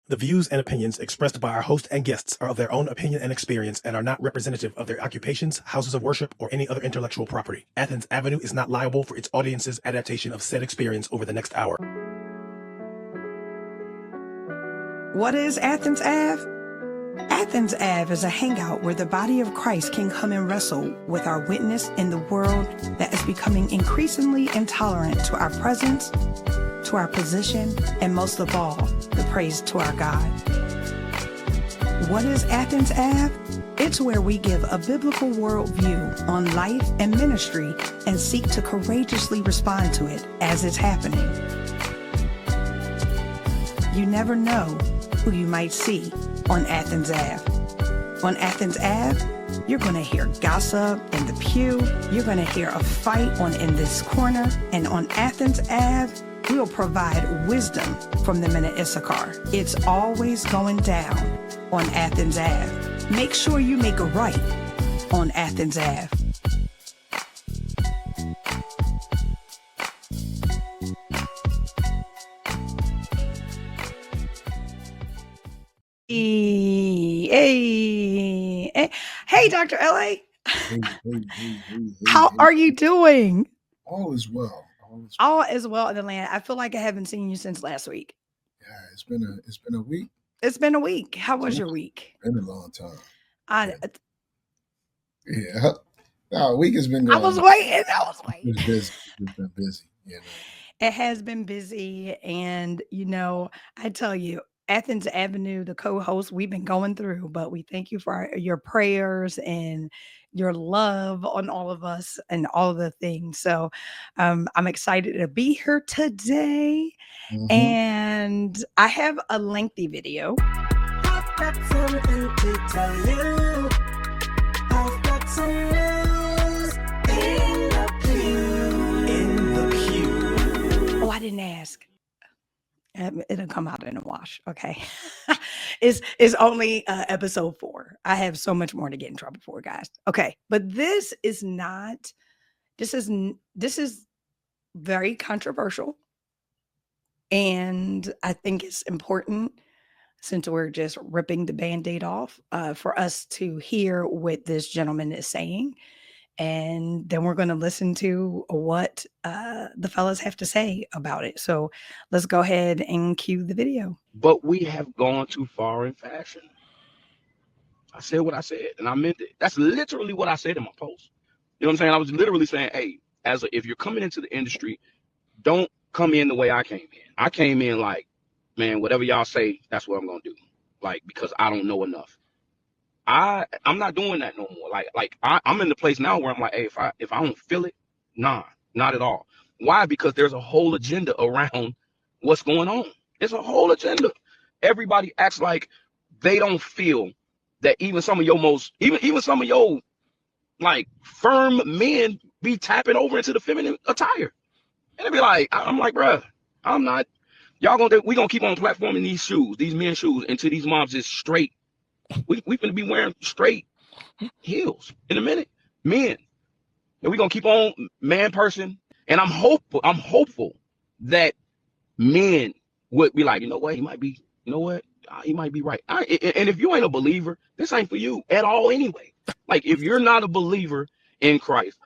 The views and opinions expressed by our host and guests are of their own opinion and experience and are not representative of their occupations, houses of worship, or any other intellectual property. Athens Avenue is not liable for its audience's adaptation of said experience over the next hour. What is Athens Ave? Athens Ave is a hangout where the body of Christ can come and wrestle with our witness in the world that is becoming increasingly intolerant to our presence, to our position, and most of all, the praise to our God. What is Athens Ave? It's where we give a biblical worldview on life and ministry and seek to courageously respond to it as it's happening. You never know who you might see on Athens Ave. On Athens Ave, you're going to hear gossip in the pew. You're going to hear a fight on in this corner. And on Athens Ave, we'll provide wisdom from the men of Issachar. It's always going down on Athens Ave. Make sure you make it right on Athens Ave. Hey, Dr. L.A. Hey. How are you doing? All is well. All is well in the land. I feel like I haven't seen you since last week. Yeah, it's been a week. It's been a week. How was your week? Been a long time. Yeah. No, a week has been going. I was waiting. It's busy. It's been busy. It has been busy. And, I tell you, Athens Avenue, the co-host, we've been going through, but we thank you for your prayers and your love on all of us and all of the things. So I'm excited to be here today. Mm-hmm. And I have a lengthy video. I've got something to tell you. I've got some news in the pew. Oh, I didn't ask. It'll come out in a wash. Okay. It's only episode 4. I have so much more to get in trouble for, guys. Okay. But this is very controversial. And I think it's important, since we're just ripping the Band-Aid off, for us to hear what this gentleman is saying. And then we're going to listen to what the fellas have to say about it. So let's go ahead and cue the video. But we have gone too far in fashion. I said what I said, and I meant it. That's literally what I said in my post. You know what I'm saying? I was literally saying, hey, if you're coming into the industry, don't come in the way I came in. I came in like, man, whatever y'all say, that's what I'm going to do. Like, because I don't know enough. I'm not doing that no more. I'm in the place now where I'm like, hey, if I don't feel it, nah, not at all. Why? Because there's a whole agenda around what's going on. It's a whole agenda. Everybody acts like they don't feel that even some of your even some of your like firm men be tapping over into the feminine attire. And they be like, I'm like, bruh, I'm not. We gonna keep on platforming these shoes, these men's shoes, until these moms is straight. We finna be wearing straight heels in a minute, men. And we're gonna keep on man person. And I'm hopeful that men would be like, you know what, he might be right. And if you ain't a believer, this ain't for you at all anyway. Like, if you're not a believer in Christ,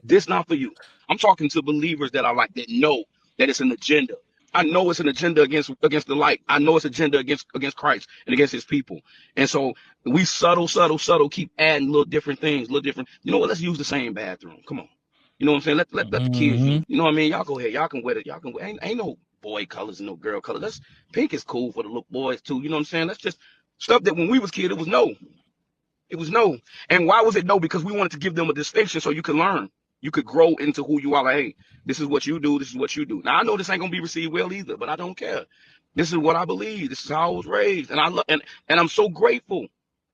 this not for you. I'm talking to believers that are like, that know that it's an agenda. I know it's an agenda against the light. I know it's an agenda against Christ and against his people. And so we subtle, keep adding little different things, You know what? Let's use the same bathroom. Come on. You know what I'm saying? Let the kids use. You know what I mean? Y'all go ahead. Y'all can wear it. Y'all can wear. Ain't no boy colors and no girl colors. Pink is cool for the little boys too. You know what I'm saying? That's just stuff that when we was kids, it was no. It was no. And why was it no? Because we wanted to give them a distinction so you could learn. You could grow into who you are. Like, hey, this is what you do. This is what you do. Now, I know this ain't going to be received well either, but I don't care. This is what I believe. This is how I was raised. And I love, and I'm so grateful.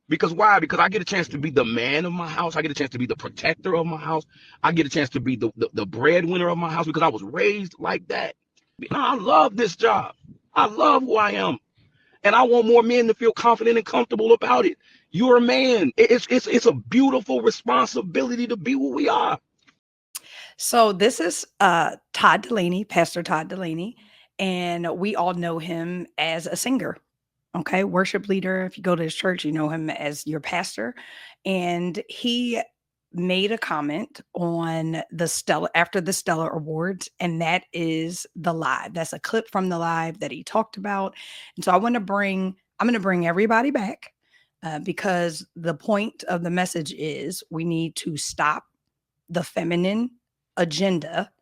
Because why? Because I get a chance to be the man of my house. I get a chance to be the protector of my house. I get a chance to be the breadwinner of my house because I was raised like that. I love this job. I love who I am. And I want more men to feel confident and comfortable about it. You're a man. It's a beautiful responsibility to be who we are. So this is Todd Delaney, Pastor Todd Delaney, and we all know him as a singer. Okay, worship leader. If you go to his church, you know him as your pastor. And he made a comment on the Stellar after the Stellar Awards, and that is the live. That's a clip from the live that he talked about. And so I'm going to bring everybody back because the point of the message is we need to stop the feminine agenda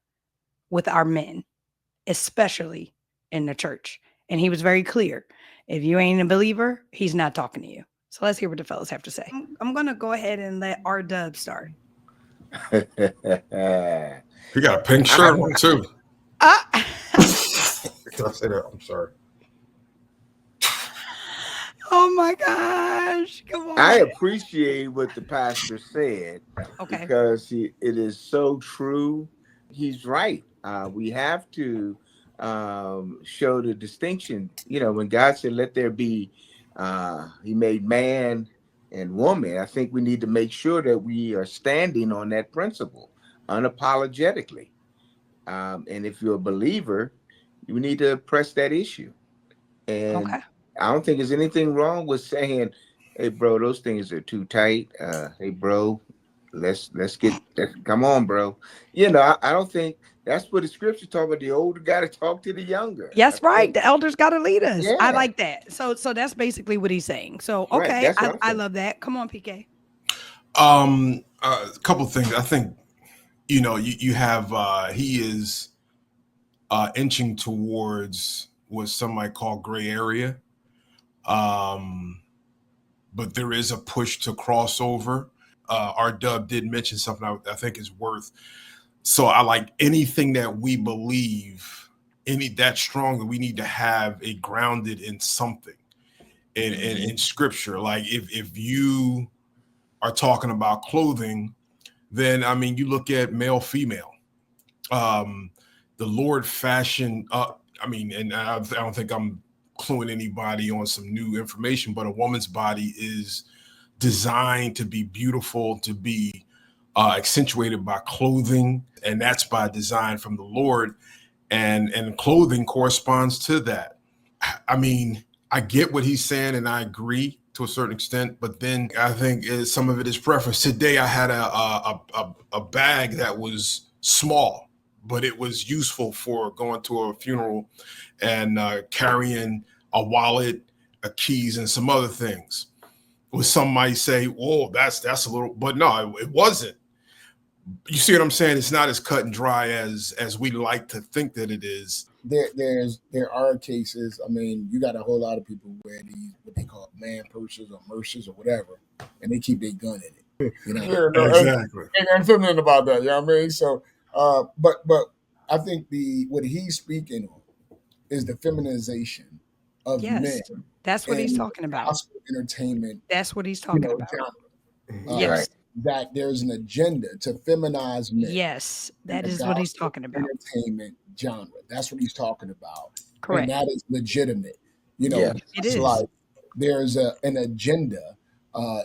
with our men, especially in the church. And he was very clear. If you ain't a believer, he's not talking to you. So let's hear what the fellas have to say. I'm going to go ahead and let R-Dub start. He got a pink shirt on too. Can I say that? I'm sorry. Oh my gosh. Come on. I appreciate what the pastor said because it is so true. He's right. We have to show the distinction. You know, when God said, let there be, he made man and woman. I think we need to make sure that we are standing on that principle unapologetically. And if you're a believer, you need to press that issue. And I don't think there's anything wrong with saying, hey, bro, those things are too tight. Hey, bro, let's come on, bro. You know, I don't think that's what the scripture talk about. The older got to talk to the younger. Yes, right. The elders got to lead us. Yeah. I like that. So that's basically what he's saying. So, okay. Right, I love that. Come on, PK. A couple of things. I think, you know, you have, he is inching towards what some might call gray area. But there is a push to crossover. R-Dub did mention something I think is worth. So I like anything that we believe, that strong, that we need to have it grounded in something, in scripture. Like if you are talking about clothing, then I mean, you look at male, female. The Lord fashioned up. I mean, and I don't think I'm cluing anybody on some new information, but a woman's body is designed to be beautiful, to be accentuated by clothing, and that's by design from the Lord, and clothing corresponds to that. I mean, I get what he's saying, and I agree to a certain extent, but then I think some of it is preference. Today I had a bag that was small, but it was useful for going to a funeral and carrying a wallet, a keys, and some other things. Well, some might say, "Whoa, that's a little," but no, it wasn't. You see what I'm saying? It's not as cut and dry as we like to think that it is. There are cases. I mean, you got a whole lot of people wear these what they call man purses or merces or whatever, and they keep their gun in it. You know, exactly. And feminine about that. You know what I mean? So, but I think what he's speaking on is the feminization of men. That's what he's talking about. Gospel entertainment. That's what he's talking about. Yes. Right. That there's an agenda to feminize men. Yes, that is what he's talking about. Entertainment genre. That's what he's talking about. Correct. And that is legitimate. You know, it is. Like there's an agenda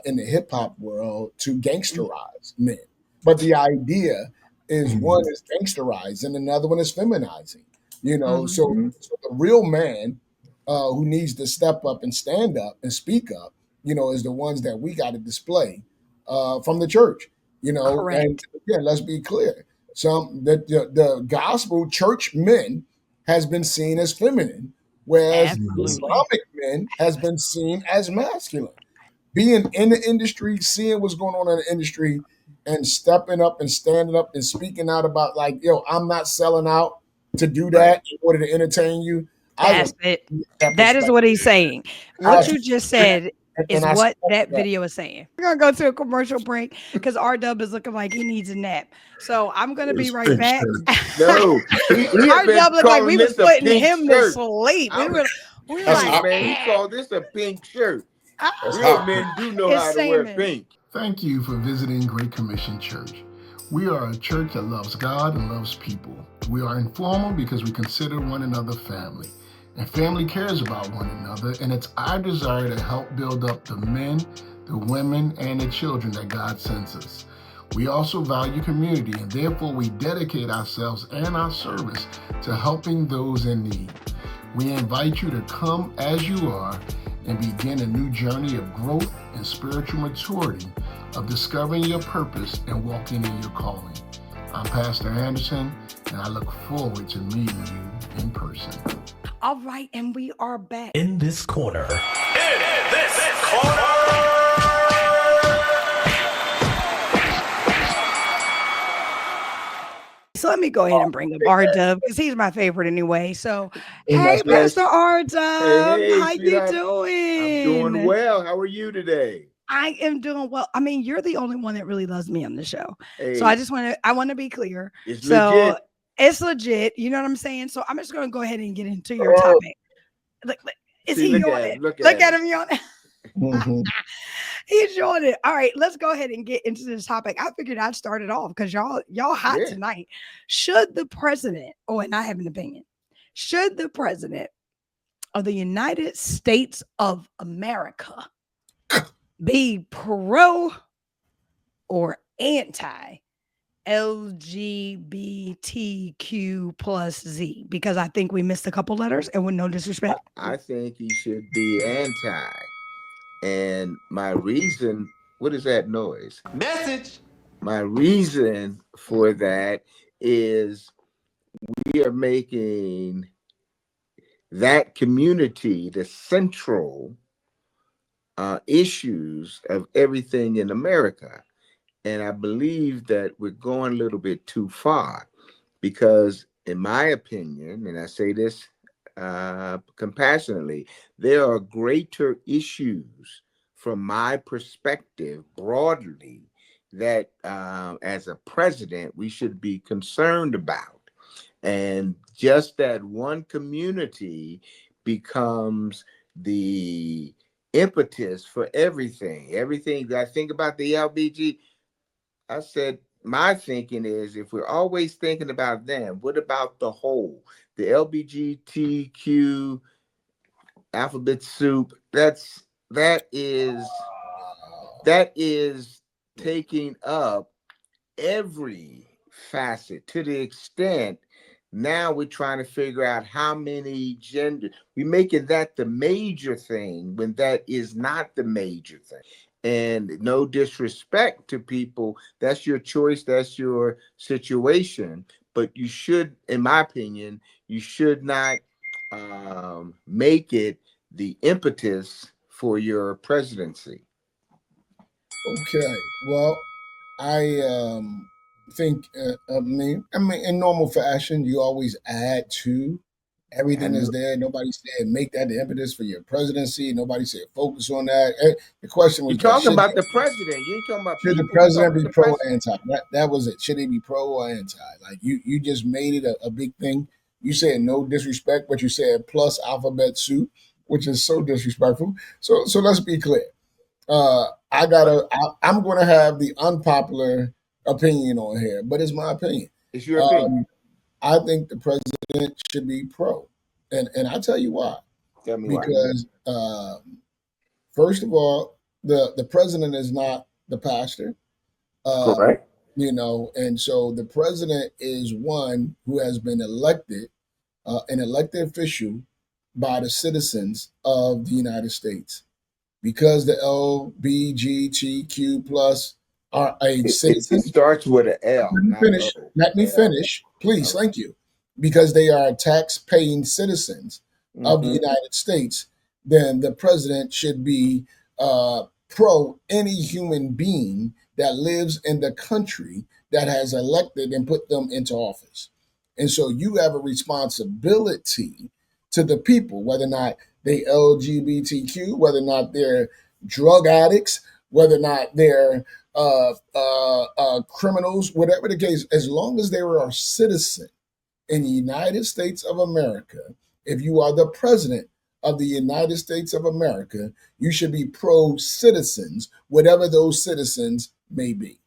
in the hip hop world to gangsterize men. But the idea is one is gangsterizing and another one is feminizing. You know, so the real man who needs to step up and stand up and speak up, you know, is the ones that we got to display from the church, you know. Correct. And again, let's be clear. The gospel church men has been seen as feminine, whereas Islamic men has been seen as masculine. Being in the industry, seeing what's going on in the industry, and stepping up and standing up and speaking out about like, yo, I'm not selling out to do that in order to entertain you. That's it. That is what he's saying. What you just said is what that video is saying. We're going to go to a commercial break because R-Dub is looking like he needs a nap. So I'm going to be right back. No. R-Dub looked like we was putting him to sleep. We were like, man, he called this a pink shirt. Real men do know how to wear pink. Thank you for visiting Great Commission Church. We are a church that loves God and loves people. We are informal because we consider one another family. And family cares about one another, and it's our desire to help build up the men, the women, and the children that God sends us. We also value community, and therefore we dedicate ourselves and our service to helping those in need. We invite you to come as you are and begin a new journey of growth and spiritual maturity, of discovering your purpose and walking in your calling. I'm Pastor Anderson, and I look forward to meeting you in person. All right, and we are back. In this corner. So let me go ahead and bring up R-Dub because he's my favorite anyway. So, hey, Pastor R-Dub, hey, how you doing? I'm doing well. How are you today? I am doing well. I mean, you're the only one that really loves me on the show. Hey, so I want to be clear. It's legit. legit. It's legit. You know what I'm saying? So I'm just going to go ahead and get into your topic. Look, is he yawning? Look at him yawning. He's yawning. All right, let's go ahead and get into this topic. I figured I'd start it off because y'all hot tonight. Should the president, and I have an opinion, should the president of the United States of America be pro or anti LGBTQ plus Z? Because I think we missed a couple letters, and with no disrespect, I think he should be anti. And my reason, what is that noise? Message. My reason for that is we are making that community the central issues of everything in America. And I believe that we're going a little bit too far because, in my opinion, and I say this compassionately, there are greater issues from my perspective broadly that as a president we should be concerned about. And just that one community becomes the impetus for everything. Everything that I think about the LBG, I said, my thinking is if we're always thinking about them, what about the whole? The LGBTQ alphabet soup, that is taking up every facet to the extent now we're trying to figure out how many gender. We're making that the major thing when that is not the major thing. And no disrespect to people, that's your choice, that's your situation. But you should, in my opinion, you should not make it the impetus for your presidency. Okay, well, I think in normal fashion, you always add to everything is there. Nobody said make that the impetus for your presidency. Nobody said focus on that. The question was, you're talking about the president. You ain't talking about should people. the president be pro or anti? That was it. Should he be pro or anti? Like you just made it a big thing. You said no disrespect, but you said plus alphabet soup, which is so disrespectful. So let's be clear. I'm going to have the unpopular opinion on here, but it's my opinion. It's your opinion. I think the president should be pro, and I'll tell you why. Tell me because why. First of all, the president is not the pastor. Correct. And so the president is one who has been elected, an elected official by the citizens of the United States. Because the LGBTQ plus are a citizen. It starts with an L. Let me finish, please. Thank you. Because they are tax-paying citizens of the United States, then the president should be pro any human being that lives in the country that has elected and put them into office. And so you have a responsibility to the people, whether or not they LGBTQ, whether or not they're drug addicts, whether or not they're criminals, whatever the case, as long as they are a citizen in the United States of America, if you are the president of the United States of America, you should be pro-citizens, whatever those citizens may be.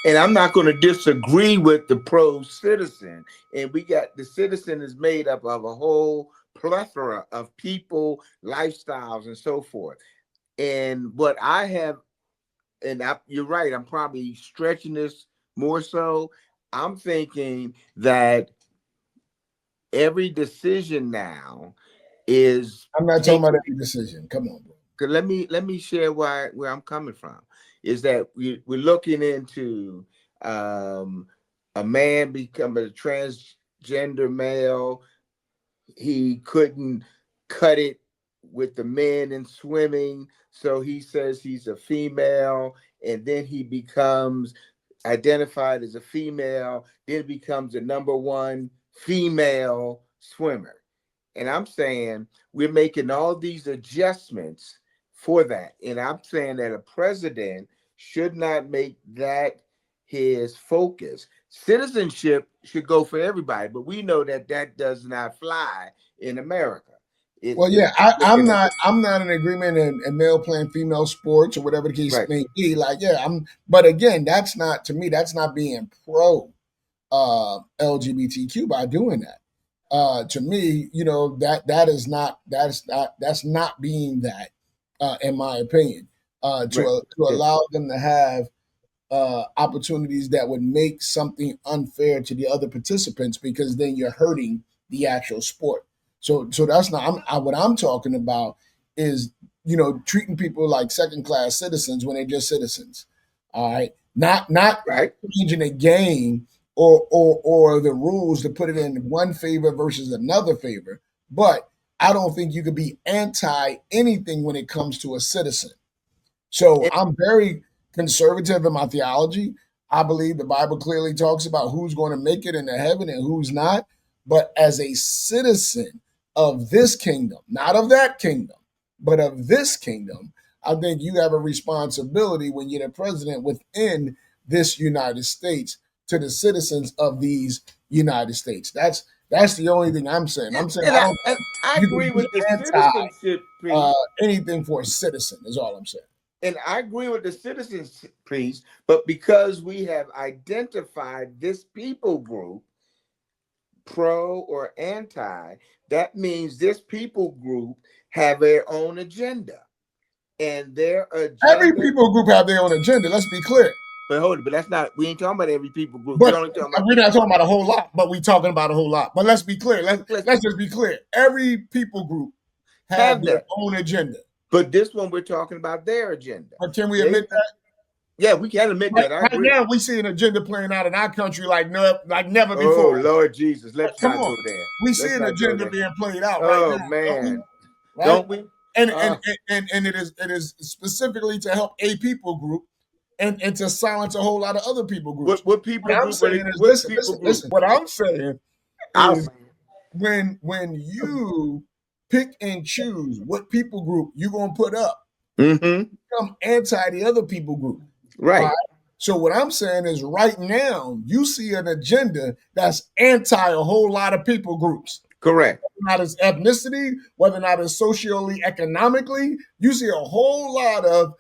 And I'm not going to disagree with the pro-citizen. And we got the citizen is made up of a whole plethora of people, lifestyles, and so forth. And what I have, you're right, I'm probably stretching this more so. I'm thinking that every decision now is. I'm not talking about every decision. Come on, bro. let me share where I'm coming from. Is that we're looking into a man becoming a transgender male. He couldn't cut it with the men in swimming, so he says he's a female, and then he becomes identified as a female, then becomes the #1 female swimmer. And I'm saying we're making all these adjustments for that. And I'm saying that a president should not make that his focus. Citizenship should go for everybody, but we know that that does not fly in America. Well, yeah, I'm not in agreement in male playing female sports or whatever the case Right. may be. Like, yeah, but again, that's not, to me, that's not being pro LGBTQ by doing that. To me, that's not being that, in my opinion. To allow them to have opportunities that would make something unfair to the other participants, because then you're hurting the actual sport. So that's not what I'm talking about. Is treating people like second class citizens when they're just citizens. All right, not Right. changing a game or the rules to put it in one favor versus another favor. But I don't think you could be anti anything when it comes to a citizen. So I'm very conservative in my theology. I believe the Bible clearly talks about who's going to make it into heaven and who's not. But as a citizen of this kingdom, not of that kingdom, but of this kingdom, I think you have a responsibility when you're the president within this United States to the citizens of these United States. That's the only thing I'm saying. I'm saying I you can agree be with the anti citizenship anything for a citizen is all I'm saying. And I agree with the citizens piece, but because we have identified this people group, pro or anti, that means this people group have their own agenda. And their agenda. Every people group have their own agenda. Let's be clear. But that's not. We ain't talking about every people group. But We're not talking about a whole lot. But we talking about a whole lot. But let's be clear. Let's just be clear. Every people group have their own agenda. But this one we're talking about their agenda. But can we admit that? Yeah, we can admit that. I agree. Right now, we see an agenda playing out in our country like never before. Oh Lord Jesus, let's not go there. We see an agenda being played out right now. Oh man, don't we? And it is specifically to help a people group and to silence a whole lot of other people groups. What people what I'm saying is listen. What I'm saying is when you pick and choose what people group you're gonna put up, become anti the other people group. Right. So what I'm saying is right now you see an agenda that's anti a whole lot of people groups. Correct. Whether or not it's ethnicity, whether or not it's socially, economically, you see a whole lot of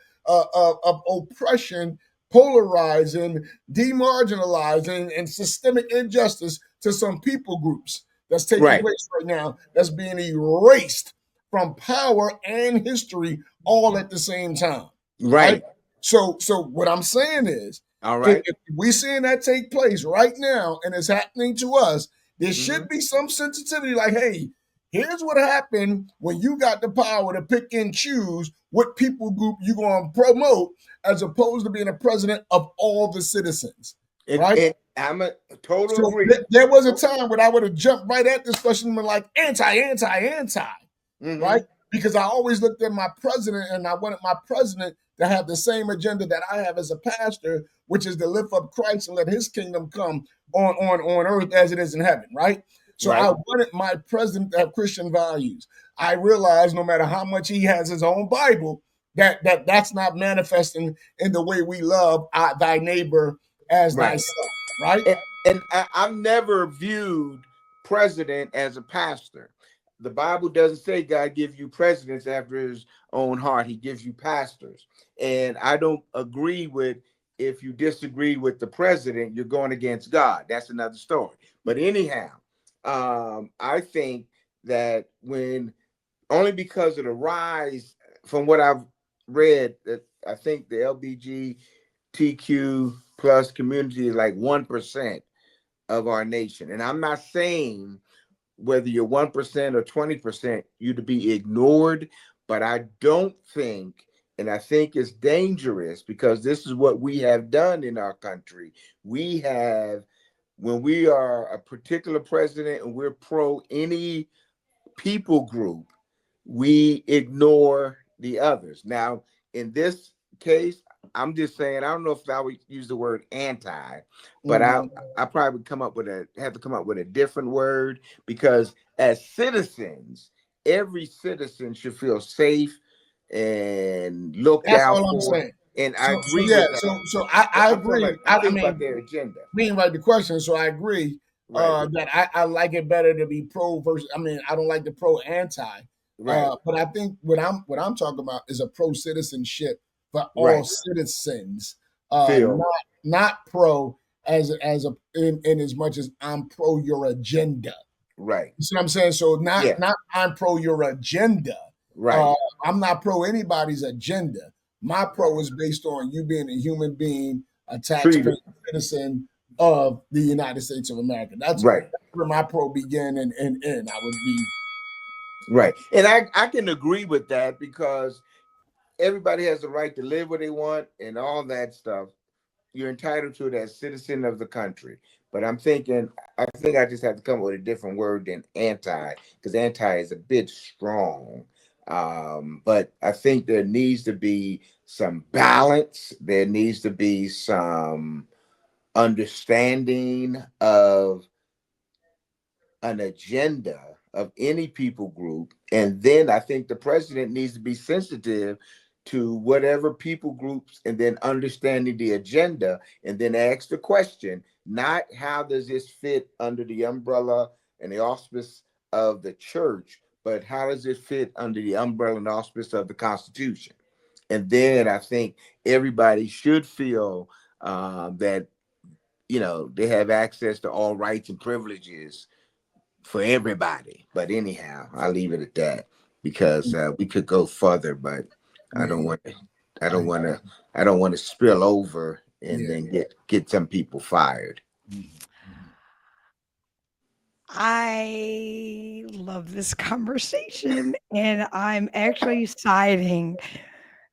oppression, polarizing, demarginalizing, and systemic injustice to some people groups that's taking place right now, that's being erased from power and history all at the same time. Right. So what I'm saying is, all right, if we're seeing that take place right now and it's happening to us, there should be some sensitivity like, hey, here's what happened when you got the power to pick and choose what people group you're going to promote, as opposed to being a president of all the citizens. Right? I'm a total agree. There was a time when I would have jumped right at this question and been like, anti, right? Because I always looked at my president and I wanted my president to have the same agenda that I have as a pastor, which is to lift up Christ and let his kingdom come on earth as it is in heaven, right? So I wanted my president to have Christian values. I realized no matter how much he has his own Bible, that's not manifesting in the way we love thy neighbor as thyself, right? And I've never viewed president as a pastor. The Bible doesn't say God gives you presidents after his own heart. He gives you pastors. And I don't agree with, if you disagree with the president, you're going against God. That's another story. But anyhow, I think that only because of the rise, from what I've read, that I think the LGBTQ plus community is like 1% of our nation. And I'm not saying whether you're 1% or 20%, you to be ignored, but I don't think, and I think it's dangerous, because this is what we have done in our country. We have, when we are a particular president and we're pro any people group, we ignore the others. Now, in this case, I'm just saying, I don't know if I would use the word anti, but I probably have to come up with a different word, because as citizens, every citizen should feel safe and looked That's out all I'm for. saying. And I agree Yeah, with that. so I agree. I think about their agenda. We didn't write the question, so I agree Right. that I like it better to be pro versus. I mean, I don't like the pro anti. Right. But I think what I'm talking about is a pro citizenship for all Right. citizens, Phil. not pro as in as much as I'm pro your agenda. Right. You see what I'm saying? So not I'm pro your agenda. Right. I'm not pro anybody's agenda. My pro is based on you being a human being, a taxpaying citizen of the United States of America. That's right. Where my pro begin and end. I would be right. And I can agree with that, because everybody has the right to live where they want and all that stuff. You're entitled to it as citizen of the country. But I think I just have to come up with a different word than anti, because anti is a bit strong. But I think there needs to be some balance. There needs to be some understanding of an agenda of any people group. And then I think the president needs to be sensitive to whatever people groups, and then understanding the agenda, and then ask the question, not how does this fit under the umbrella and the auspice of the church, but how does it fit under the umbrella and auspice of the Constitution? And then I think everybody should feel that, they have access to all rights and privileges for everybody. But anyhow, I'll leave it at that, because we could go further, but I don't want to spill over and then get some people fired. I love this conversation, and I'm actually siding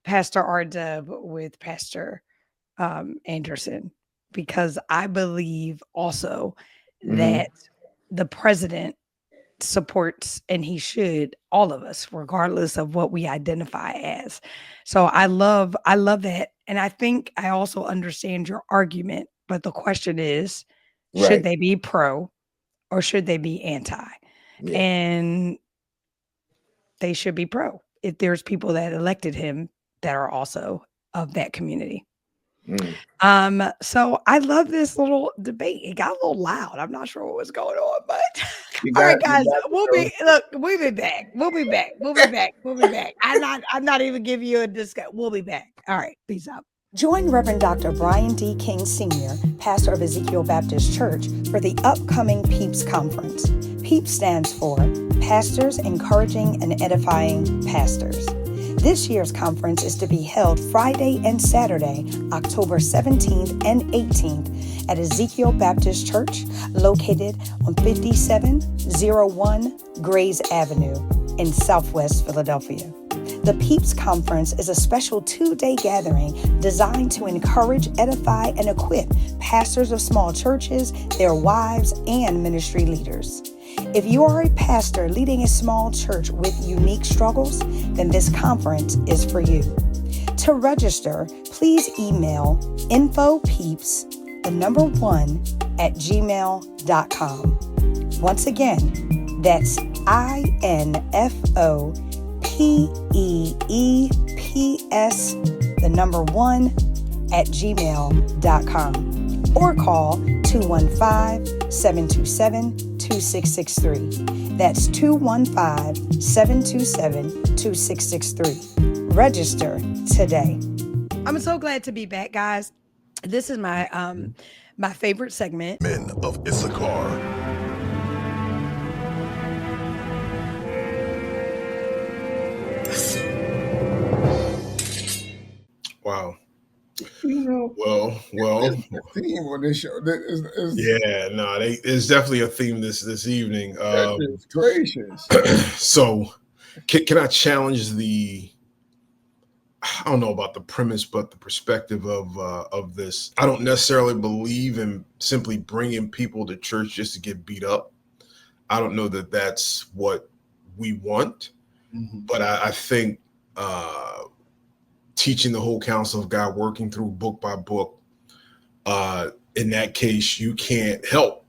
Pastor R. Dub with Pastor Anderson, because I believe also that the president supports, and he should, all of us, regardless of what we identify as. So I love that. And I think I also understand your argument, but the question is, should they be pro or should they be anti? Yeah. And they should be pro if there's people that elected him that are also of that community. So I love this little debate. It got a little loud. I'm not sure what was going on, but all right, guys, we'll be back. We'll be back. I'm not even giving you a discount. We'll be back. All right, peace out. Join Reverend Dr. Brian D. King Sr., pastor of Ezekiel Baptist Church, for the upcoming PEEPS conference. PEEPS stands for Pastors Encouraging and Edifying Pastors. This year's conference is to be held Friday and Saturday, October 17th and 18th at Ezekiel Baptist Church, located on 5701 Grays Avenue in Southwest Philadelphia. The PEEPS Conference is a special 2-day gathering designed to encourage, edify, and equip pastors of small churches, their wives, and ministry leaders. If you are a pastor leading a small church with unique struggles, then this conference is for you. To register, please email infopeeps1@gmail.com. Once again, that's INFOPEEPS1@gmail.com, or call 215-727-2663. That's 215-727-2663. Register today. I'm so glad to be back, guys. This is my my favorite segment. Men of Issachar. Wow. Well. The theme on this show. There's definitely a theme this evening. Goodness gracious. So can I challenge I don't know about the premise, but the perspective of this. I don't necessarily believe in simply bringing people to church just to get beat up. I don't know that that's what we want, but I think teaching the whole counsel of God, working through book by book, in that case, you can't help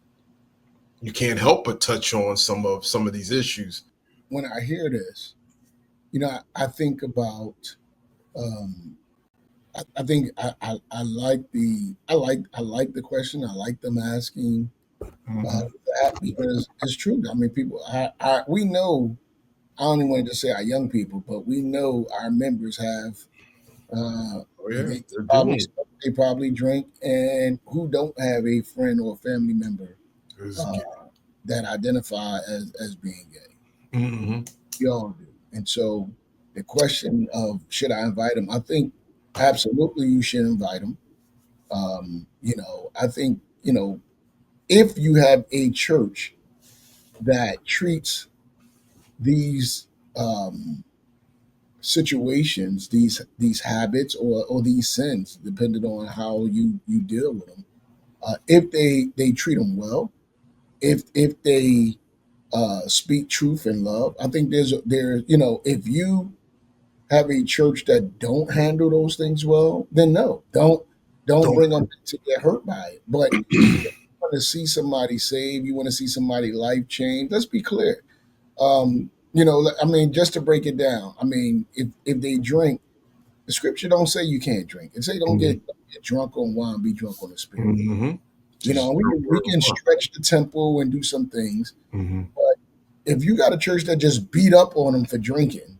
but touch on some of these issues. When I hear this, I think about, I think I like the question. I like them asking that, because it's true. I mean, people, we know. I don't even want to just say our young people, but we know our members have. Oh yeah, They they're probably doing smoke, they probably drink, and who don't have a friend or a family member uh, that identify as being gay. Mm-hmm. We all do. And so the question of should I invite them? I think absolutely you should invite them. I think, if you have a church that treats these situations, these habits or these sins, depending on how you deal with them, if they treat them well, if they speak truth and love, I think if you have a church that don't handle those things well, then no, don't bring them to get hurt by it. But you want to see somebody saved, you want to see somebody life change. Let's be clear. I mean, just to break it down, I mean, if they drink, the scripture don't say you can't drink. It say don't get drunk on wine, be drunk on the spirit. Mm-hmm. We can stretch the temple and do some things, Mm-hmm. but if you got a church that just beat up on them for drinking,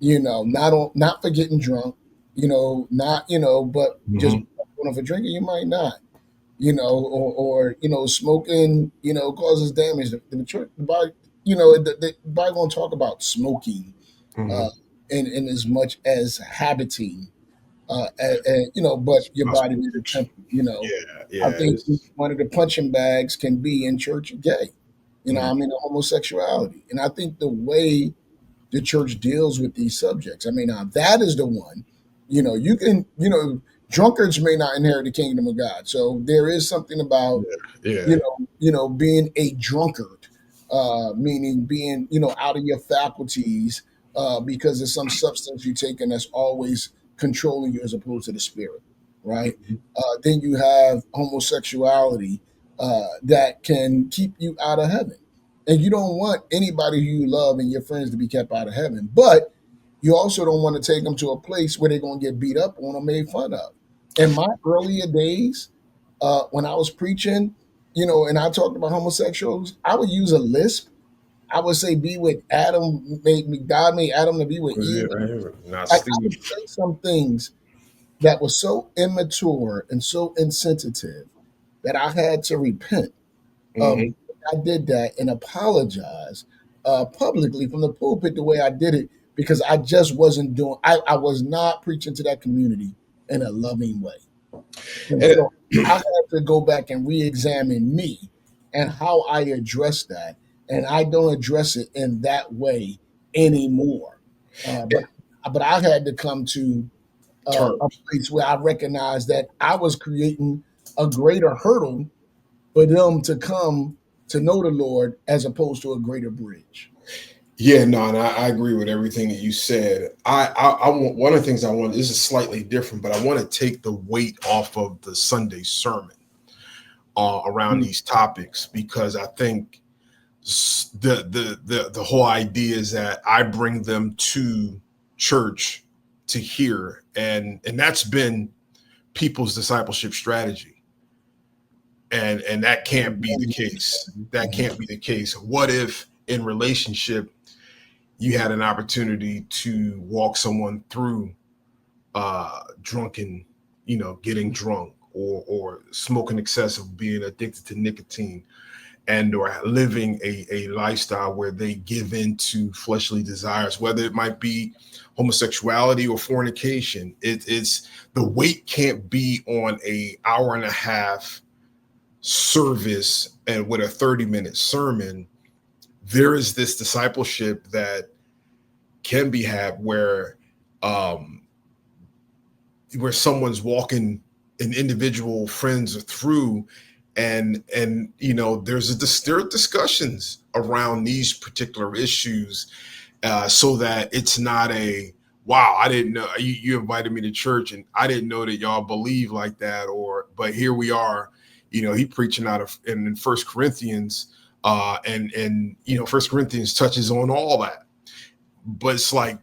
not for getting drunk, but just beat up on them for drinking, you might not, or smoking, causes damage. The church, the Bible, the Bible won't talk about smoking, in as much as habiting, but your body is a temple. I think one of the punching bags can be in church gay. I mean, homosexuality, and I think the way the church deals with these subjects. I mean, now that is the one. You can, drunkards may not inherit the kingdom of God. So there is something about being a drunkard, meaning being, out of your faculties, because of some substance you take and that's always controlling you as opposed to the spirit, right? Then you have homosexuality that can keep you out of heaven. And you don't want anybody who you love and your friends to be kept out of heaven. But you also don't want to take them to a place where they're going to get beat up on or made fun of. In my earlier days, when I was preaching, and I talked about homosexuals, I would use a lisp. I would say, "Be with Adam, God made Adam to be with Eve." I would say some things that were so immature and so insensitive that I had to repent of. I did that and apologize publicly from the pulpit the way I did it, because I just wasn't doing. I was not preaching to that community in a loving way. And so I had to go back and re-examine me and how I address that. And I don't address it in that way anymore. But I had to come to a place where I recognized that I was creating a greater hurdle for them to come to know the Lord as opposed to a greater bridge. Yeah, no, and I agree with everything that you said. I want, one of the things I want, this is slightly different, but I want to take the weight off of the Sunday sermon around these topics, because I think the whole idea is that I bring them to church to hear, and that's been people's discipleship strategy. And that can't be the case. That can't be the case. What if in relationship you had an opportunity to walk someone through drunken, getting drunk or smoking excessive, being addicted to nicotine, and or living a lifestyle where they give in to fleshly desires, whether it might be homosexuality or fornication. It's the weight can't be on a hour and a half service and with a 30-minute sermon. There is this discipleship that can be had where someone's walking an individual friends through, and there are discussions around these particular issues, so that it's not a wow, I didn't know you invited me to church and I didn't know that y'all believe like that, but here we are, he preaching out of in First Corinthians, and First Corinthians touches on all that, but it's like,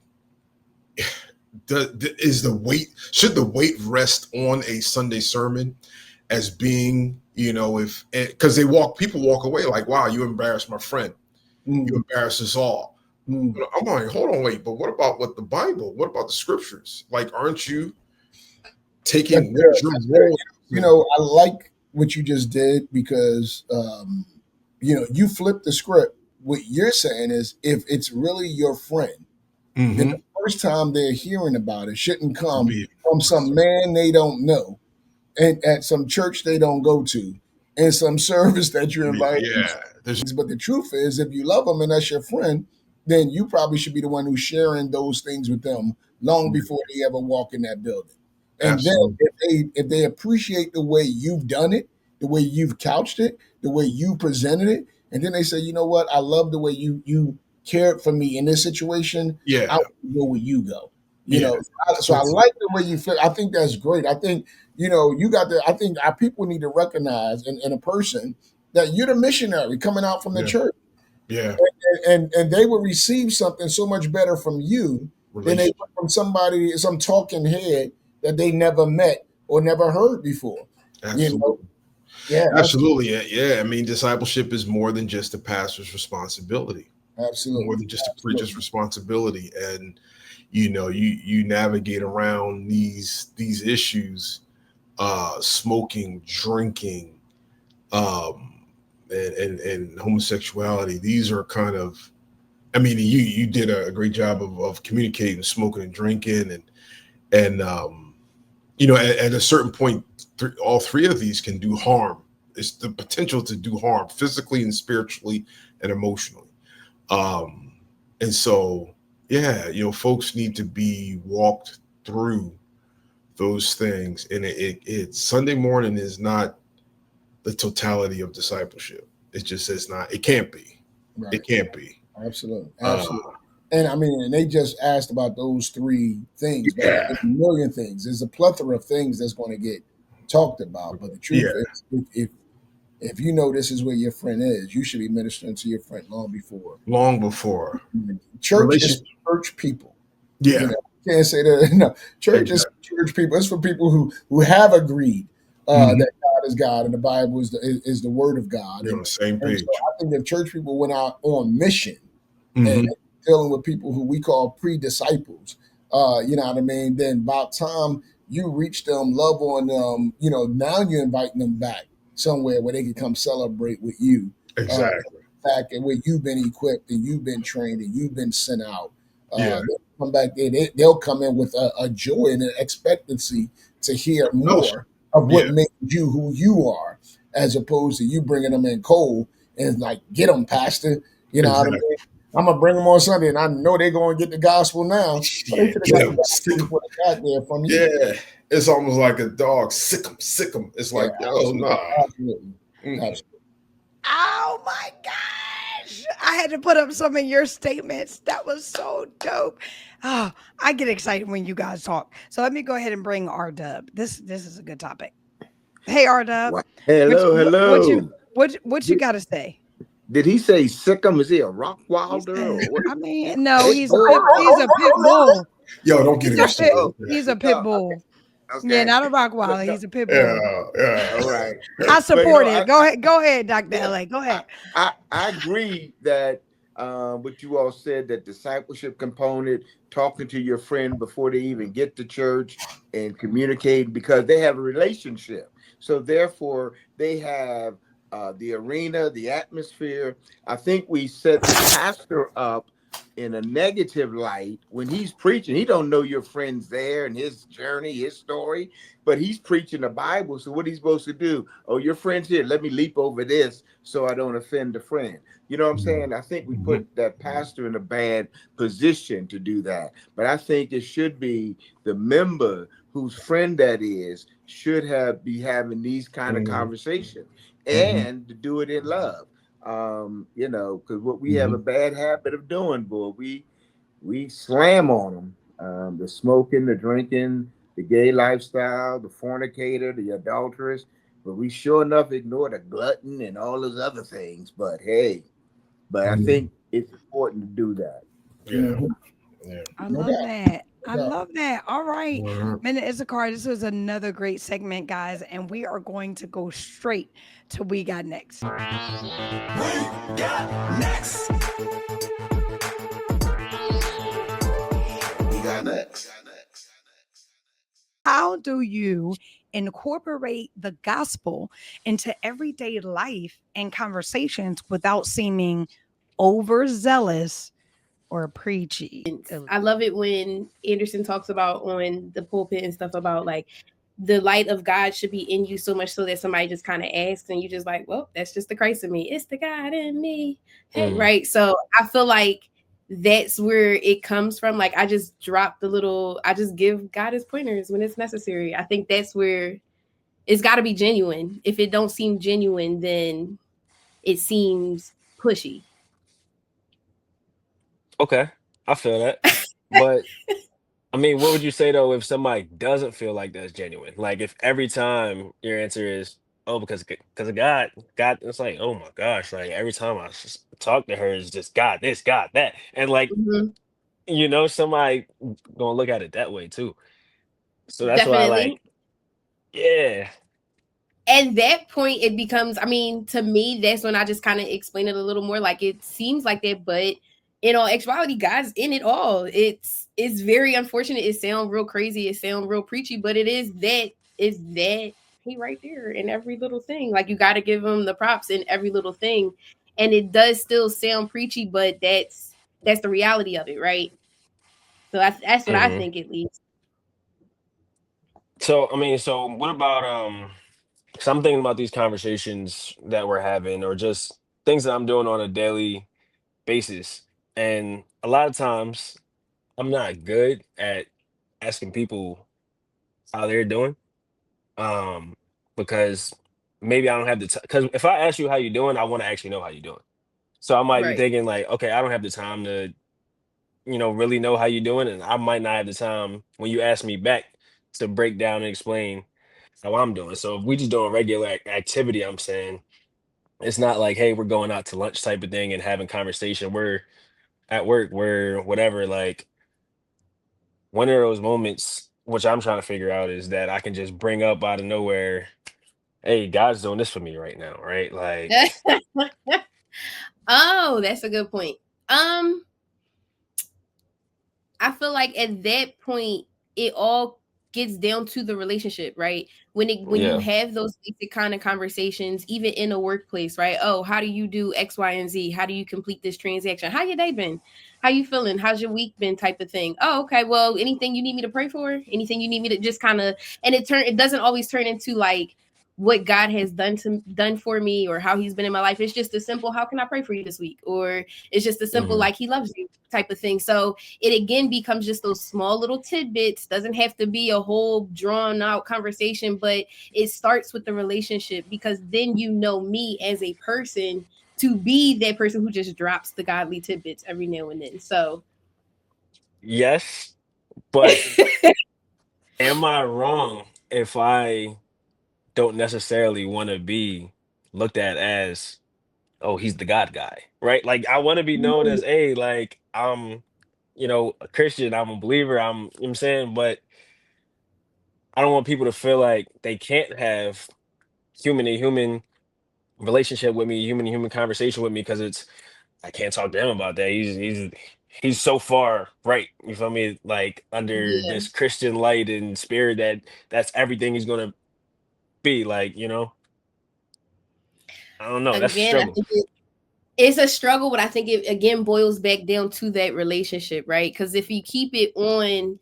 should the weight rest on a Sunday sermon as being, because people walk away like, wow, you embarrassed my friend, you embarrassed us all. I'm like, hold on, wait, but what about the Bible? What about the scriptures? Like, aren't you taking your role? I like what you just did, because you flip the script. What you're saying is, if it's really your friend, then the first time they're hearing about it shouldn't come from some man they don't know, and at some church they don't go to, and some service that you're invited to. But the truth is, if you love them and that's your friend, then you probably should be the one who's sharing those things with them long before they ever walk in that building. And Absolutely. Then if they appreciate the way you've done it, the way you've couched it, the way you presented it, and then they say, you know what, I love the way you cared for me in this situation. Yeah, I will go where you go. So I like the way you feel. I think that's great. I think you got I think our people need to recognize in a person that you're the missionary coming out from the church. Yeah, and they will receive something so much better from you than they would from some talking head that they never met or never heard before. Absolutely. Yeah, absolutely. Yeah. I mean, discipleship is more than just a pastor's responsibility. Absolutely. More than just a preacher's responsibility. And you navigate around these issues, smoking, drinking, and homosexuality. These are kind of, I mean, you did a great job of communicating smoking and drinking, and at a certain point, all three of these can do harm. It's the potential to do harm physically and spiritually and emotionally. And so, folks need to be walked through those things. And it Sunday morning is not the totality of discipleship. It just is not. It can't be. Right. It can't be. Absolutely. And I mean, and they just asked about those three things, but there's a million things. There's a plethora of things that's going to get talked about. But the truth is, if you know this is where your friend is, you should be ministering to your friend long before. Church is church people. Yeah. You can't say that. No, church is church people. It's for people who have agreed that God is God and the Bible is the word of God. You're on the same page. So I think if church people went out on mission and dealing with people who we call pre-disciples, you know what I mean, then about time you reach them, love on them, now you're inviting them back somewhere where they can come celebrate with you. Exactly. Fact and where you've been equipped and you've been trained and you've been sent out. They'll come back there. They'll come in with a joy and an expectancy to hear more of what made you who you are, as opposed to you bringing them in cold and like, get them, pastor. You know what I mean? I'm gonna bring them on Sunday, and I know they're gonna get the gospel now. Yeah, it's almost like a dog. Sick them. It's like, nah. Absolutely. Absolutely. Oh my gosh. I had to put up some of your statements. That was so dope. Oh, I get excited when you guys talk. So let me go ahead and bring R-Dub. This is a good topic. Hey, R-Dub. Hello. What you got to say? Did he say Sikkim? Is he a Rockwilder? I mean, no, he's a pit bull. Yo, don't get him. He's a pit bull. Okay. Yeah, not a Rockwilder. He's a pit bull. Yeah. All right. I support it. Go ahead, Dr. LA. Go ahead. I agree that what you all said, that discipleship component, talking to your friend before they even get to church and communicating, because they have a relationship. So therefore, they have the arena, the atmosphere. I think we set the pastor up in a negative light when he's preaching. He don't know your friend's there and his journey, his story, but he's preaching the Bible. So what he's supposed to do? Oh, your friend's here. Let me leap over this so I don't offend a friend. You know what I'm saying? I think we Mhm. put that pastor in a bad position to do that. But I think it should be the member whose friend that is should be having these kind of Mhm. conversations Mhm. and to do it in love. You know, because what we have a Mhm. bad habit of doing, boy, we slam on them. The smoking, the drinking, the gay lifestyle, the fornicator, the adulteress, but we sure enough ignore the glutton and all those other things. But hey, but I Mhm. think it's important to do that. Yeah. Yeah. I No love doubt. that. I No doubt. love that. All right. Mhm. Minute Issachar, this was another great segment, guys. And we are going to go straight to We Got Next. Next. We got next. How do you incorporate the gospel into everyday life and conversations without seeming overzealous or preachy? I love it when Anderson talks about on the pulpit and stuff about like the light of God should be in you so much so that somebody just kind of asks and you just like, well, that's just the Christ in me. It's the God in me. Hey, right. So I feel like that's where it comes from. Like I just drop I just give God his pointers when it's necessary. I think that's where it's got to be genuine. If it don't seem genuine, then it seems pushy. Okay, I feel that. But I mean, what would you say though if somebody doesn't feel like that's genuine? Like if every time your answer is, "Oh, because of God," God, it's like, "Oh my gosh!" Like every time talk to her, it's just God this, God that, and like Mhm. somebody gonna look at it that way too. So that's why, Definitely. like, yeah, At that point it becomes, I mean, to me that's when I just kind of explain it a little more. Like it seems like that, but in all actuality God's in it all. It's very unfortunate, it sounds real crazy, it sounds real preachy, but is that he right there in every little thing. Like you got to give him the props in every little thing, and it does still sound preachy, but that's the reality of it, right? So that's what I hmm. think, at least. So I mean, so what about so I'm thinking about these conversations that we're having, or just things that I'm doing on a daily basis, and a lot of times I'm not good at asking people how they're doing, um, because maybe I don't have the time. Because if I ask you how you doing, I want to actually know how you doing. So I might be Right. thinking like, okay, I don't have the time to, really know how you doing, and I might not have the time when you ask me back to break down and explain how I'm doing. So if we just doing regular activity, I'm saying it's not like, hey, we're going out to lunch type of thing and having conversation. We're at work, we're whatever. Like one of those moments, which I'm trying to figure out, is that I can just bring up out of nowhere, hey, God's doing this for me right now, right? Like, Oh, that's a good point. Um, I feel like at that point, it all gets down to the relationship, right? When you yeah. have those basic kind of conversations, even in a workplace, right? Oh, how do you do X, Y, and Z? How do you complete this transaction? How your day been? How you feeling? How's your week been? Type of thing. Oh, okay. Well, anything you need me to pray for? Anything you need me to just kind of, and it doesn't always turn into like what God has done for me or how he's been in my life. It's just a simple, how can I pray for you this week? Or it's just a simple, Hmm. like he loves you type of thing. So it again becomes just those small little tidbits. Doesn't have to be a whole drawn out conversation, but it starts with the relationship, because then you know me as a person to be that person who just drops the godly tidbits every now and then. So Yes, but am I wrong if I don't necessarily want to be looked at as, oh, he's the God guy, right? Like I want to be known as, hey, like I'm, a Christian, I'm a believer, you know what I'm saying? But I don't want people to feel like they can't have human to human relationship with me, human to human conversation with me, because I can't talk to him about that. He's so far right. You feel me? Like under yeah, this Christian light and spirit that's everything he's gonna be like. I don't know. That's a again, I struggle. think It's a struggle, but I think it again boils back down to that relationship, right? Because if you keep it on,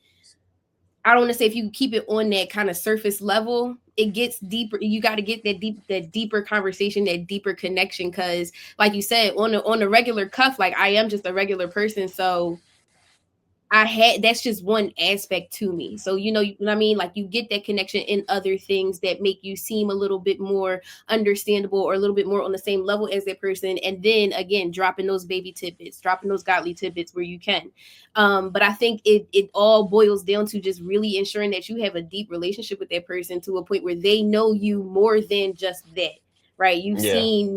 I don't want to say if you keep it on that kind of surface level, it gets deeper. You got to get that deeper conversation, that deeper connection. Because, like you said, on the regular cuff, like I am just a regular person, so that's just one aspect to me. So, you know what I mean? Like you get that connection in other things that make you seem a little bit more understandable or a little bit more on the same level as that person. And then again, dropping those baby tidbits, dropping those godly tidbits where you can. But I think it all boils down to just really ensuring that you have a deep relationship with that person to a point where they know you more than just that, right? You've seen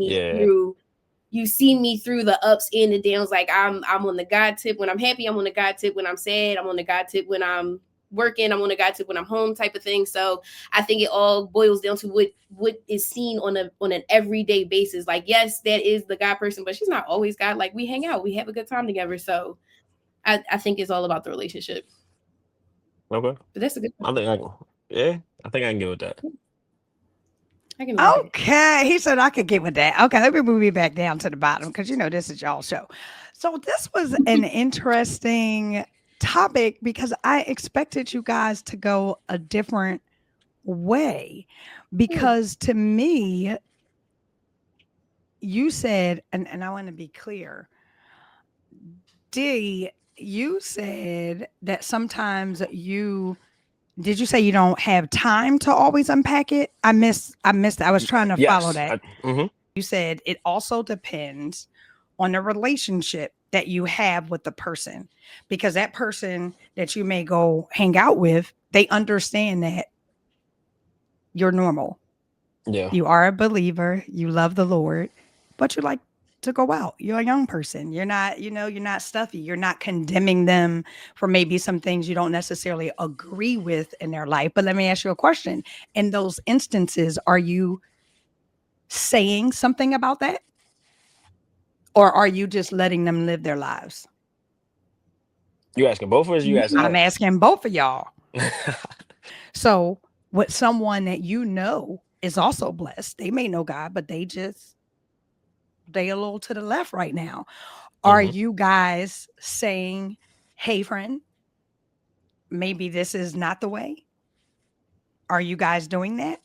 me through the ups and the downs. Like I'm on the God tip when I'm happy, I'm on the God tip when I'm sad, I'm on the God tip when I'm working, I'm on the God tip when I'm home, type of thing. So I think it all boils down to what is seen on an everyday basis. Like, yes, that is the God person, but she's not always God. Like we hang out, we have a good time together. So I think it's all about the relationship. Okay. But that's a good one. I think I can get with that. Okay. He said I could get with that. Okay, let me move you back down to the bottom because you know this is y'all show. So this was an interesting topic because I expected you guys to go a different way. Because to me, you said, and I want to be clear, D, you said that sometimes did you say you don't have time to always unpack it? I missed. I was trying to follow that. You said it also depends on the relationship that you have with the person, because that person that you may go hang out with, they understand that you're normal. Yeah. You are a believer, you love the Lord, but you like to go out. You're a young person. You're not, you're not stuffy. You're not condemning them for maybe some things you don't necessarily agree with in their life. But let me ask you a question. In those instances, are you saying something about that? Or are you just letting them live their lives? You asking both of us? You asking I'm us? asking both of y'all. So with someone that you know is also blessed, they may know God, but they a little to the left right now. Are you guys saying, hey, friend, maybe this is not the way? Are you guys doing that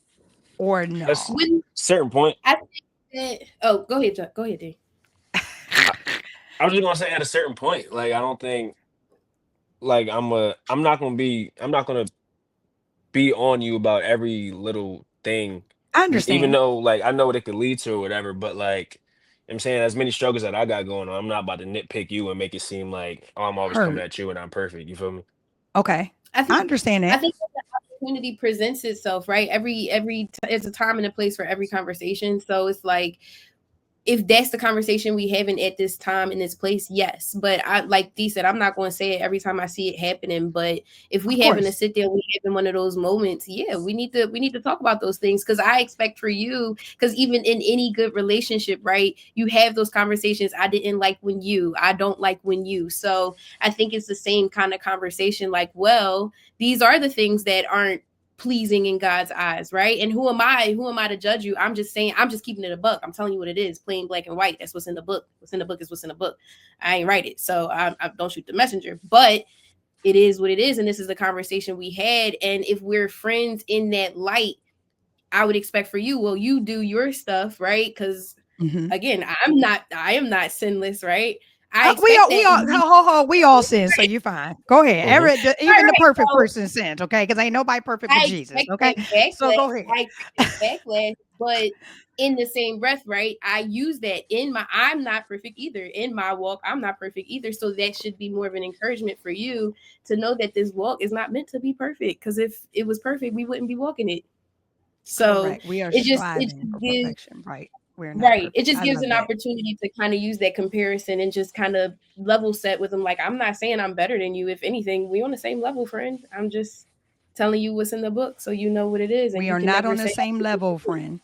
or no? At a certain point. I think that, go ahead, Chuck. Go ahead, Dave. I was just gonna say at a certain point, like I don't think, like I'm not gonna be on you about every little thing. I understand. Even though like I know what it could lead to or whatever, but like I'm saying, as many struggles that I got going on, I'm not about to nitpick you and make it seem like, oh, I'm always coming at you and I'm perfect. You feel me? Okay. I understand that. I think the opportunity presents itself, right? It's a time and a place for every conversation. So it's like, if that's the conversation we having at this time in this place, yes. But I, like Dee said, I'm not going to say it every time I see it happening. But if we having to sit there, we having one of those moments, yeah, we need to talk about those things. Because I expect for you, because even in any good relationship, right, you have those conversations. I didn't like when you, I don't like when you. So I think it's the same kind of conversation. Like, well, these are the things that aren't pleasing in God's eyes, right? And who am I to judge you? I'm just saying, I'm just keeping it a buck. I'm telling you what it is, plain black and white. That's what's in the book. What's in the book is what's in the book. I ain't write it, so I don't shoot the messenger, but it is what it is. And this is the conversation we had. And if we're friends in that light, I would expect for you, well, you do your stuff, right? Because again, I am not sinless, right? We all sin, so you're fine. Go ahead. Even the perfect person sins, okay? Because ain't nobody perfect but Jesus, okay? So go ahead. I expect backlash, but in the same breath, right? I use that I'm not perfect either. In my walk, I'm not perfect either. So that should be more of an encouragement for you to know that this walk is not meant to be perfect. Because if it was perfect, we wouldn't be walking it. So we are striving for perfection, right? We're not right. perfect. It just gives an opportunity to kind of use that comparison and just kind of level set with them. Like, I'm not saying I'm better than you. If anything, we on the same level, friend. I'm just telling you what's in the book so you know what it is. And we are not on the same level, friend.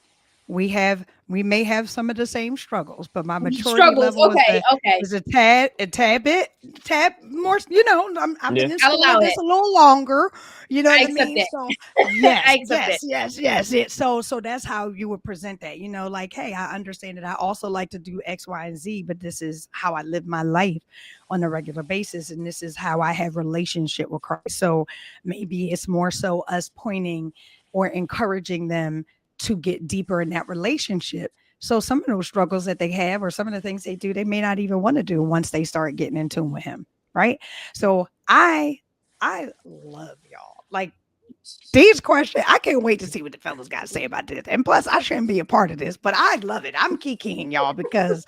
we may have some of the same struggles, but my maturity Struggles. level Okay. Okay. is a tad more, I've Yeah. been in I'll school allow this it. a little longer, you know I what I accept mean? that. So yes, I accept that. So that's how you would present that, like, hey, I understand it. I also like to do X, Y, and Z, but this is how I live my life on a regular basis, and this is how I have relationship with Christ. So maybe it's more so us pointing or encouraging them to get deeper in that relationship. So some of those struggles that they have or some of the things they do, they may not even want to do once they start getting in tune with him. Right. So I love y'all. Like, these questions, I can't wait to see what the fellas got to say about this. And plus, I shouldn't be a part of this, but I love it. I'm kikiing y'all because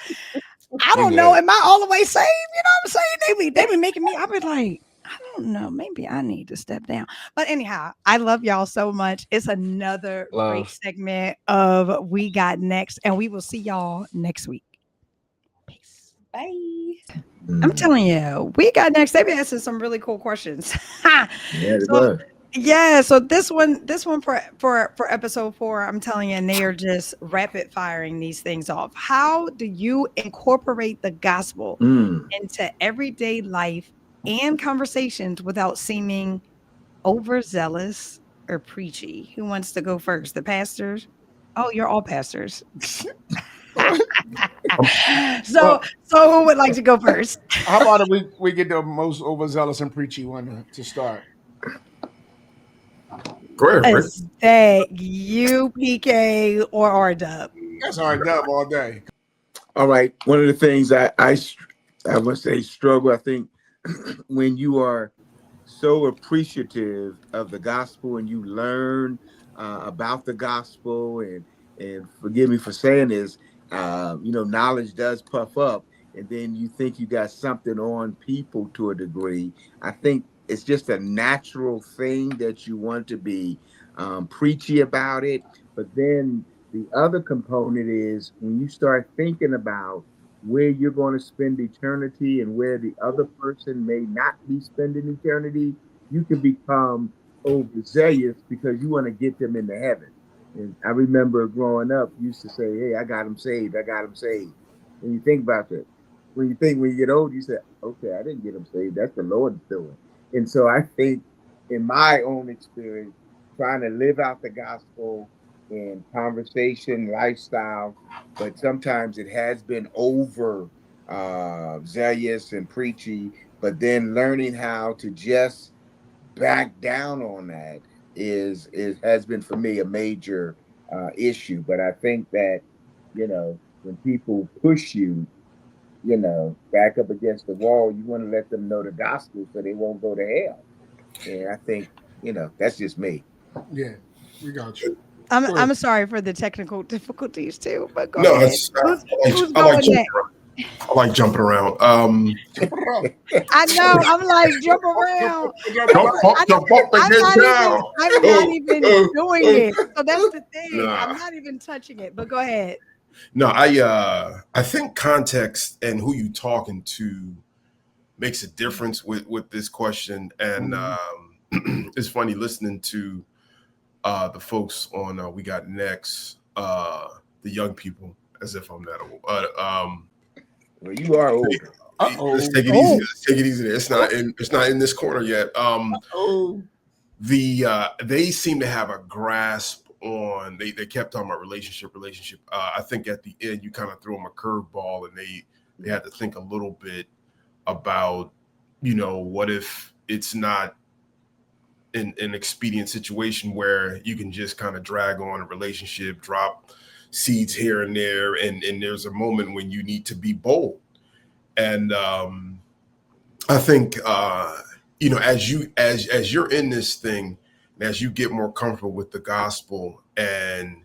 I don't know. Am I all the way saved? You know what I'm saying? They be making me, I be like, I don't know. Maybe I need to step down. But anyhow, I love y'all so much. It's another great Love. segment of We Got Next, and we will see y'all next week. Peace. Bye. I'm telling you, We Got Next. They've answered some really cool questions. Yeah, it was. Yeah, so this one for episode 4, I'm telling you, and they are just rapid firing these things off. How do you incorporate the gospel into everyday life and conversations without seeming overzealous or preachy? Who wants to go first? The pastors? Oh, you're all pastors. So who would like to go first? How about if we get the most overzealous and preachy one to start? Go ahead, Rick. Is that you, PK, or R-Dub? That's hard dub all day. All right. One of the things I must say struggle, I think, when you are so appreciative of the gospel and you learn about the gospel, and forgive me for saying this, knowledge does puff up, and then you think you got something on people to a degree. I think it's just a natural thing that you want to be preachy about it. But then the other component is when you start thinking about where you're going to spend eternity and where the other person may not be spending eternity, you can become overzealous because you want to get them into heaven. And I remember growing up, used to say, "Hey, I got him saved. I got him saved." When you think about that, when you get old, you say, "Okay, I didn't get him saved. That's the Lord's doing." And so I think, in my own experience, trying to live out the gospel in conversation, lifestyle, but sometimes it has been over zealous and preachy. But then learning how to just back down on that is has been for me a major issue. But I think that when people push you, back up against the wall, you want to let them know the gospel so they won't go to hell. And I think that's just me. Yeah, we got you. I'm sorry for the technical difficulties too, but go No, ahead. Who's going next? I like jumping around. I know. I'm like jump around. Jump up and get down. I'm not even doing it. So that's the thing. Nah. I'm not even touching it. But go ahead. No, I think context and who you talking to makes a difference with this question. And it's funny listening to the folks on We Got Next, the young people, as if I'm that old. Well, you are old. Let's take it easy. Let's take it easy. It's not in this corner yet. They seem to have a grasp on. They kept talking about relationship. I think at the end you kind of threw them a curveball, and they had to think a little bit about, what if it's not an expedient situation where you can just kind of drag on a relationship, drop seeds here and there, and there's a moment when you need to be bold. And I think as you're in this thing, and as you get more comfortable with the gospel, and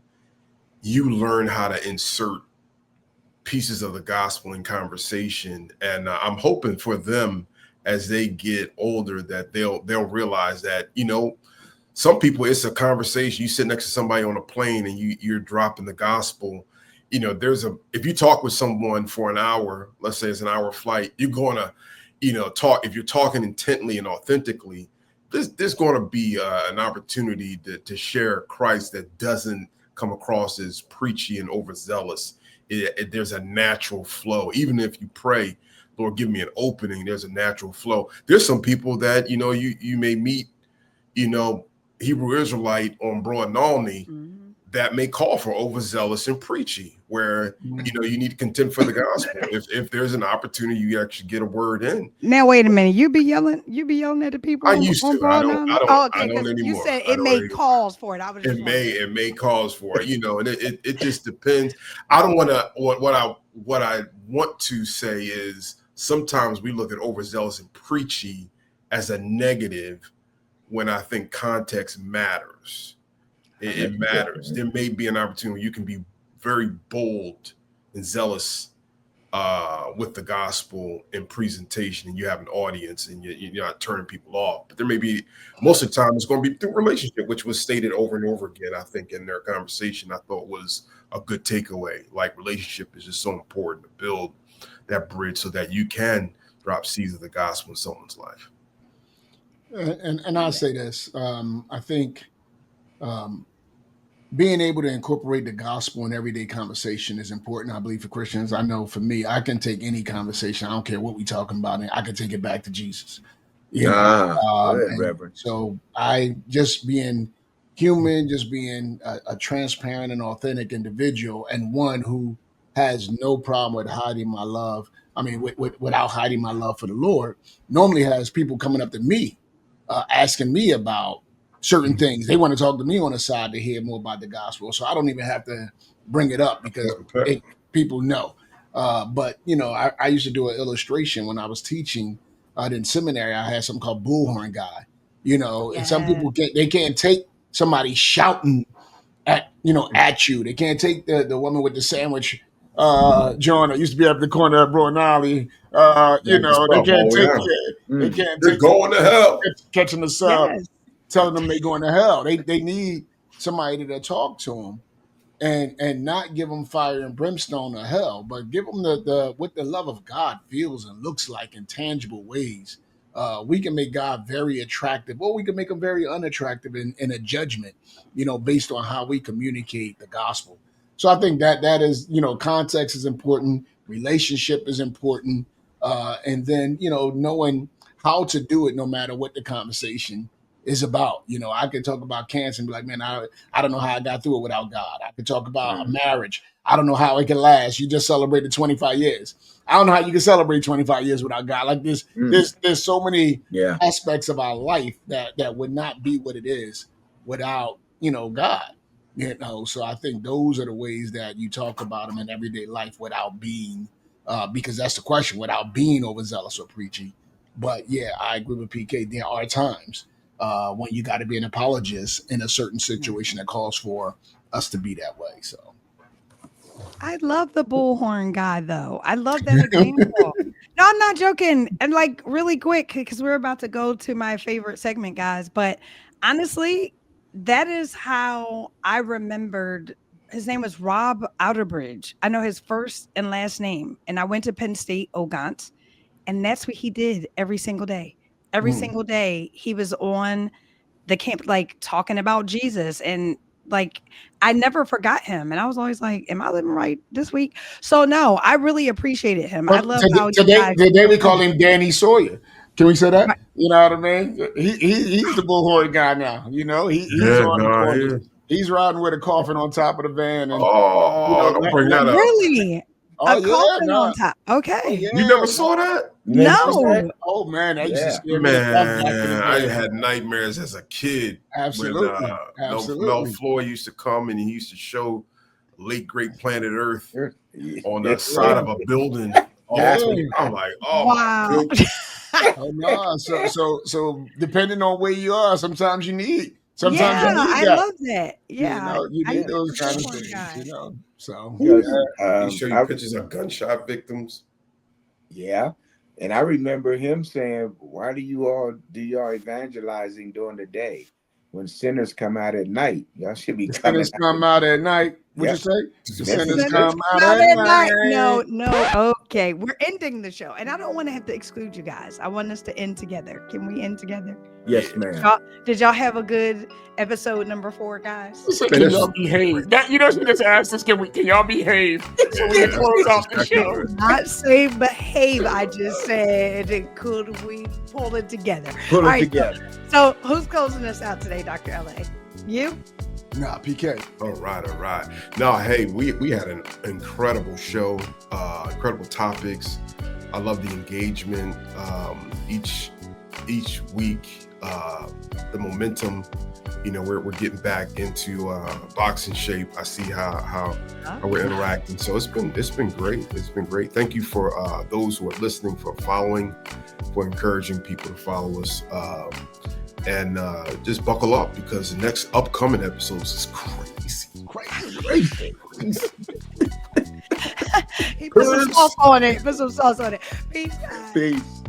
you learn how to insert pieces of the gospel in conversation, and I'm hoping for them as they get older that they'll realize that some people, it's a conversation. You sit next to somebody on a plane and you're dropping the gospel. If you talk with someone for an hour, let's say it's an hour flight, you're going to, talk. If you're talking intently and authentically, there's going to be an opportunity to share Christ that doesn't come across as preachy and overzealous. There's a natural flow. Even if you pray, Lord, give me an opening, there's a natural flow. There's some people that, you know, you may meet, you know, Hebrew Israelite on Broad and Olney that may call for overzealous and preachy, where, you know, you need to contend for the gospel. If there's an opportunity, you actually get a word in. Now, wait a minute. You be yelling at the people I used on to. Broad I Island? don't Because anymore. you said it may cause for it. I was just it may cause for it, you know, and it just depends. I don't want to, what I want to say is sometimes we look at overzealous and preachy as a negative when I think context matters. It matters. There may be an opportunity where you can be very bold and zealous with the gospel and presentation, and you have an audience, and you're not turning people off. But there may be, most of the time, it's going to be through relationship, which was stated over and over again. I think in their conversation, I thought was a good takeaway. Like, relationship is just so important to build that bridge so that you can drop seeds of the gospel in someone's life. And I'll say this: I think being able to incorporate the gospel in everyday conversation is important. I believe for Christians. I know for me, I can take any conversation. I don't care what we're talking about, and I can take it back to Jesus. You know, Reverend. so I just being human, just being a transparent and authentic individual, and one who has no problem with hiding my love. I mean, without hiding my love for the Lord, normally has people coming up to me, asking me about certain things. They want to talk to me on the side to hear more about the gospel. So I don't even have to bring it up because people know. But, you know, I used to do an illustration when I was teaching in seminary. I had something called bullhorn guy, you know, and some people they can't take somebody shouting at you. They can't take the woman with the sandwich, John, that used to be up the corner of Broad and Ollie. You know, they can't take they can't They're take going to hell. Catching the sub, telling them they're going to hell. They need somebody to talk to them and not give them fire and brimstone to hell, but give them the what the love of God feels and looks like in tangible ways. We can make God very attractive, or we can make him very unattractive in a judgment, you know, based on how we communicate the gospel. So I think that is, you know, context is important, relationship is important, and then, you know, knowing how to do it no matter what the conversation is about. You know, I can talk about cancer and be like, man, I don't know how I got through it without God. I could talk about a marriage. I don't know how it can last. You just celebrated 25 years. I don't know how you can celebrate 25 years without God. Like there's so many aspects of our life that would not be what it is without, you know, God. You know, so I think those are the ways that you talk about them in everyday life without being, because that's the question, without being overzealous or preachy. But yeah, I agree with PK. There are times when you got to be an apologist in a certain situation that calls for us to be that way. So I love the bullhorn guy, though. I love that example. No, I'm not joking. And like really quick, because we're about to go to my favorite segment, guys. But honestly, that is how I remembered. His name was Rob Outerbridge. I know his first and last name. And I went to Penn State, Ogont. And that's what he did every single day. Every single day, he was on the camp, like talking about Jesus. And like, I never forgot him. And I was always like, am I living right this week? So no, I really appreciated him. I love how you guys today we call him Danny Sawyer. Can we say that? Right. You know what I mean? He's the bullhorn guy now. You know, he's on the corner. He's riding with a coffin on top of the van. And don't bring that up. Really? A coffin on top. Okay. Oh, yeah. You never saw that? No. Oh man, that used to scare me. Man, I had nightmares as a kid. Absolutely. When Mel Floyd used to come and he used to show late great planet Earth on the side of a building. I'm like, wow. Oh no! So depending on where you are, sometimes you need. Sometimes you need I that. love that. Yeah, you need those kind of things. You know, so he show you pictures of gunshot victims. Yeah, and I remember him saying, "Why do y'all evangelizing during the day when sinners come out at night? Y'all should be coming. Sinners come out at night. What'd you say? This Sinners is come out No, at they're not. night. No. Okay, we're ending the show, and I don't want to have to exclude you guys. I want us to end together. Can we end together? Yes, ma'am. Did y'all have a good episode number 4, guys? Listen, can y'all behave? That she just asked us, can y'all behave so we can close out the show? Not say behave. I just said, could we pull it together? Pull it together. So who's closing us out today, Dr. LA? You? Nah, PK. All right. No, hey, we had an incredible show, incredible topics. I love the engagement each week. The momentum, we're getting back into boxing shape. I see how we're interacting. So it's been great. It's been great. Thank you for those who are listening, for following, for encouraging people to follow us. And just buckle up, because the next upcoming episodes is crazy. He put some sauce on it. Peace, guys. Peace.